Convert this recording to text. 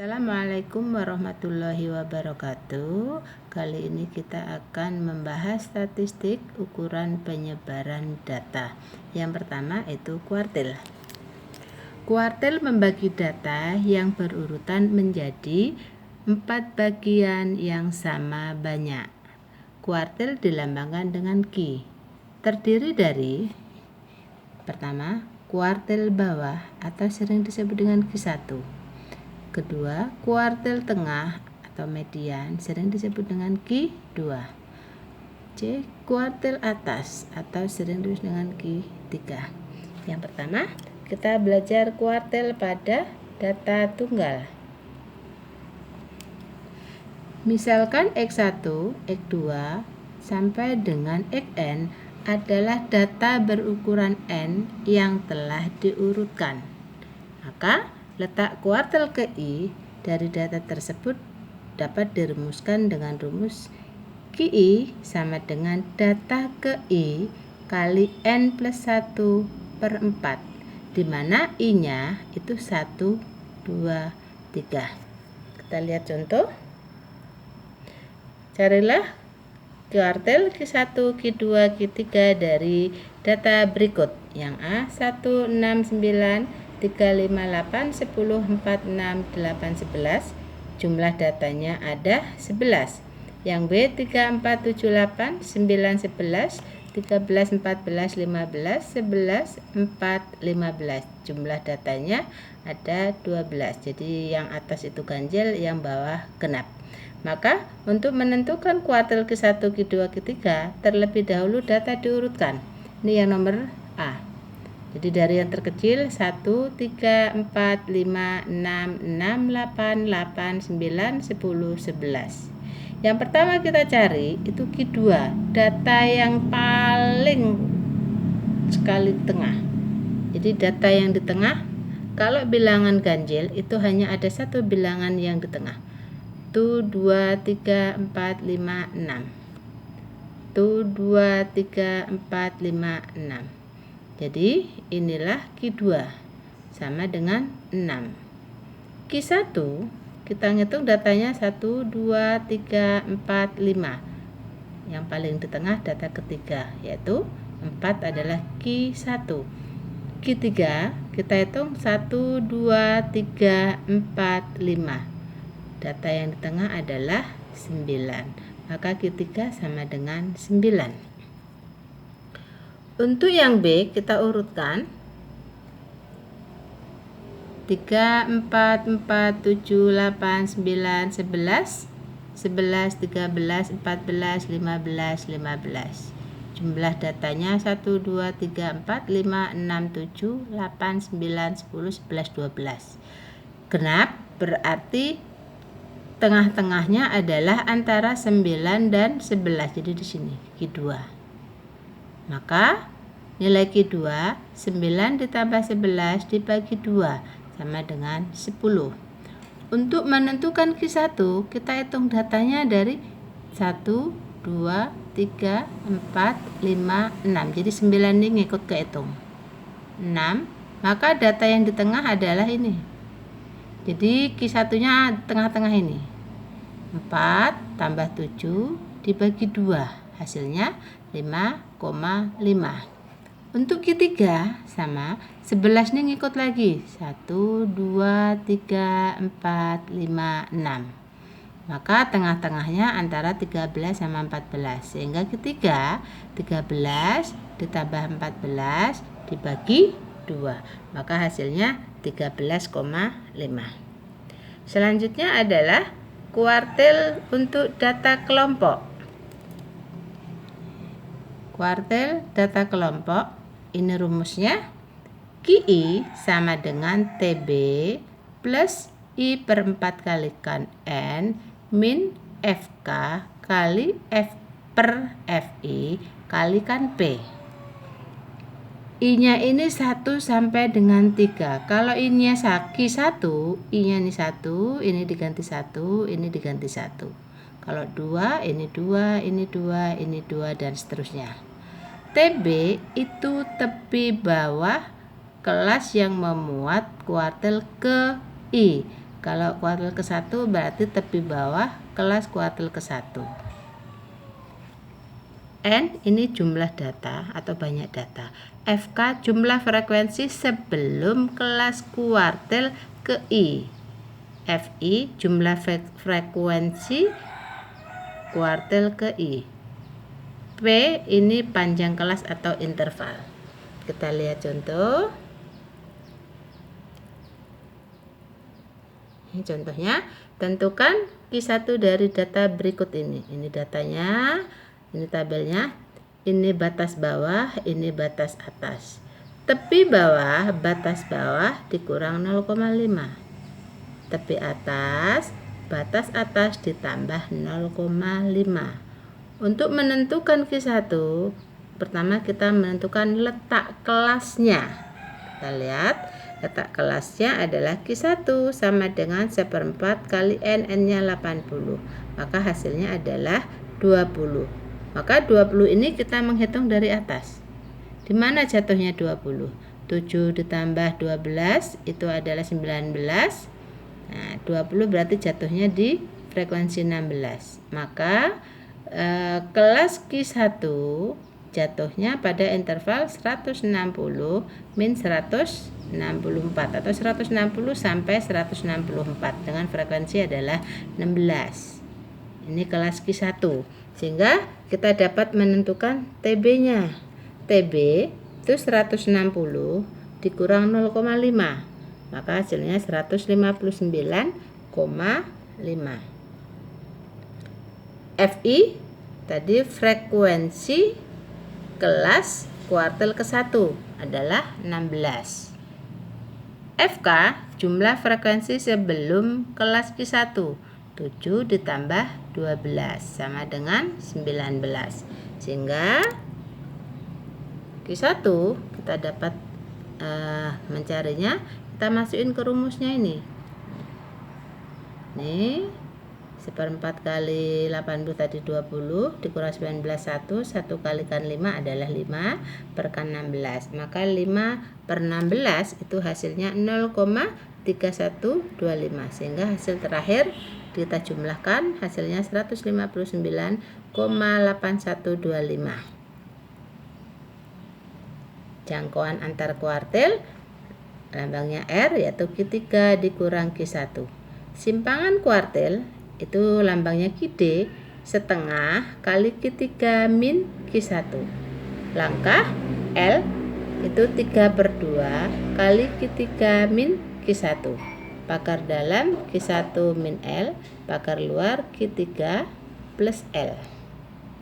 Assalamualaikum warahmatullahi wabarakatuh. Kali ini kita akan membahas statistik ukuran penyebaran data. Yang pertama itu kuartil. Kuartil membagi data yang berurutan menjadi 4 bagian yang sama banyak. Kuartil dilambangkan dengan Q. Terdiri dari pertama, kuartil bawah atau sering disebut dengan Q1. Kedua, kuartil tengah atau median sering disebut dengan Q2. C. Kuartil atas atau sering disebut dengan Q3. Yang pertama, kita belajar kuartil pada data tunggal. Misalkan X1, X2 sampai dengan Xn adalah data berukuran N yang telah diurutkan. Maka letak kuartil ke I dari data tersebut dapat dirumuskan dengan rumus QI sama dengan data ke I kali N plus 1 per 4, di mana I-nya itu 1, 2, 3. Kita lihat contoh. Carilah kuartil Q1, Q2, Q3 dari data berikut. Yang A 169 358 10 46 8 11. Jumlah datanya ada 11. Yang B 3478 9 11 13 14 15 11 4 15. Jumlah datanya ada 12. Jadi yang atas itu ganjil, yang bawah genap. Maka untuk menentukan kuartil Q1, Q2, Q3 terlebih dahulu data diurutkan. Ini yang nomor A. Jadi dari yang terkecil 1, 3, 4, 5, 6, 6, 8, 8, 9, 10, 11. Yang pertama kita cari itu Q2, data yang paling sekali tengah. Jadi data yang di tengah, kalau bilangan ganjil itu hanya ada satu bilangan yang di tengah. 1, 2, 3, 4, 5, 6. 1, 2, 3, 4, 5, 6. Jadi inilah Q2 sama dengan 6. Q1 kita ngitung datanya 1, 2, 3, 4, 5. Yang paling di tengah data ketiga yaitu 4 adalah Q1. Q3 kita hitung 1, 2, 3, 4, 5. Data yang di tengah adalah 9. Maka Q3 sama dengan 9. Untuk yang B kita urutkan 3, 4, 4, 7, 8, 9, 11, 11, 13, 14, 15, 15. Jumlah datanya 1, 2, 3, 4, 5, 6, 7, 8, 9, 10, 11, 12. Genap berarti tengah-tengahnya adalah antara 9 dan 11. Jadi di sini Q2. Maka nilai Q2 9 ditambah 11 dibagi 2 sama dengan 10. Untuk menentukan Q1 kita hitung datanya dari 1, 2, 3, 4, 5, 6. Jadi 9 ini ngikut kehitung 6. Maka data yang di tengah adalah ini. Jadi Q1 nya tengah-tengah ini 4 tambah 7 dibagi 2, hasilnya 5,5. Untuk Q3 sama 11 ini ngikut lagi 1, 2, 3, 4, 5, 6. Maka tengah-tengahnya antara 13 sama 14, sehingga Q3 13 ditambah 14 dibagi 2, maka hasilnya 13,5. Selanjutnya adalah kuartil untuk data kelompok. Kuartil data kelompok, ini rumusnya QI sama dengan TB plus I per 4 kalikan N min FK kali F per FI kalikan P. I-nya ini 1 sampai dengan 3. Kalau I-nya Q1, I-nya ini 1, ini diganti 1, ini diganti 1. Kalau 2, ini 2, ini 2, ini 2, dan seterusnya. TB itu tepi bawah kelas yang memuat kuartil ke I. Kalau kuartil ke-1 berarti tepi bawah kelas kuartil ke-1. N ini jumlah data atau banyak data. FK jumlah frekuensi sebelum kelas kuartil ke I. FI jumlah frekuensi kuartil ke I. P ini panjang kelas atau interval. Kita lihat contoh. Ini contohnya, tentukan Q1 dari data berikut ini. Ini datanya, ini tabelnya, ini batas bawah, ini batas atas. Tepi bawah, batas bawah dikurang 0,5. Tepi atas, batas atas ditambah 0,5. Untuk menentukan Q1, pertama kita menentukan letak kelasnya. Kita lihat, letak kelasnya adalah Q1 sama dengan 1/4 kali N-nya 80. Maka hasilnya adalah 20. Maka 20 ini kita menghitung dari atas. Di mana jatuhnya 20? 7 ditambah 12 itu adalah 19. Nah, 20 berarti jatuhnya di frekuensi 16. Maka kelas Q1 jatuhnya pada interval 160 min 164 atau 160 sampai 164 dengan frekuensi adalah 16. Ini kelas Q1. Sehingga kita dapat menentukan TB-nya. TB itu 160 dikurang 0,5. Maka hasilnya 159,5. FI tadi frekuensi kelas kuartil ke-1 adalah 16. FK jumlah frekuensi sebelum kelas Q1, 7 ditambah 12 sama dengan 19. Sehingga Q1 kita dapat mencarinya, kita masukin ke rumusnya ini. Nih, 1/4 kali 80 tadi 20 dikurang 19 1 kalikan 5 adalah 5 per 16. Maka 5/16 itu hasilnya 0,3125. Sehingga hasil terakhir kita jumlahkan hasilnya 159,8125. Jangkauan antar kuartil lambangnya R yaitu Q3 dikurang Q1. Simpangan kuartil itu lambangnya QD setengah kali Q3 min Q1. Langkah L itu 3/2 kali Q3 min Q1. Pakar dalam Q1 min L, pakar luar Q3 plus L.